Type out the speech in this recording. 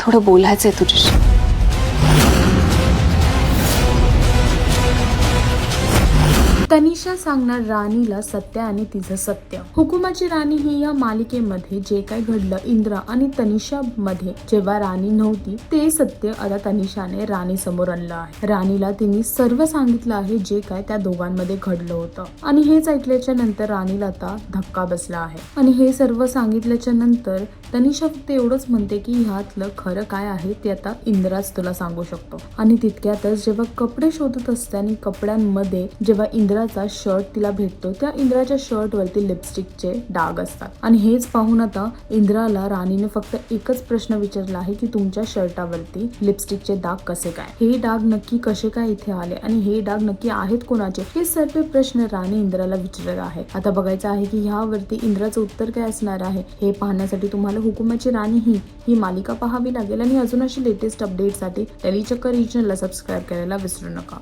थोडं बोलायचंय तुझ्याशी. तनिषा सांगणार राणीला सत्य आणि तिचं सत्य. हुकुमाची राणी ही या मालिकेमध्ये जे काय घडलं इंद्रा आणि तनिषा मध्ये जेव्हा राणी नव्हती ते सत्य आता तनिषाने राणी समोर आणलं आहे. राणीला तिने सर्व सांगितलं आहे जे काय त्या दोघांमध्ये घडलं होतं आणि हेच ऐकल्याच्या नंतर राणीला आता धक्का बसला आहे. आणि हे सर्व सांगितल्याच्या नंतर तनिषा फक्त एवढंच म्हणते की ह्यातलं खरं काय आहे ते आता इंद्राच तुला सांगू शकतो. आणि तितक्यातच जेव्हा कपडे शोधत असते आणि कपड्यांमध्ये जेव्हा इंद्राचा शर्ट तिला भेटतो त्या इंद्राच्या शर्ट वरती लिपस्टिकचे डाग असतात. आणि हेच पाहून आता इंद्राला राणीने फक्त एकच प्रश्न विचारला आहे की तुमच्या शर्टावरती लिपस्टिकचे डाग कसे काय, हे डाग नक्की कसे काय इथे आले आणि हे डाग नक्की आहेत कोणाचे, हे सर्व प्रश्न राणी इंद्राला विचारत आहे. आता बघायचं आहे की ह्यावरती इंद्राचं उत्तर काय असणार आहे. हे पाहण्यासाठी तुम्हाला हुकुमाची राणी ही मालिका पाहावी लागेल. आणि अजून अशी लेटेस्ट अपडेटसाठी टेलीचक्कर रिजनला सबस्क्राईब करायला विसरू नका.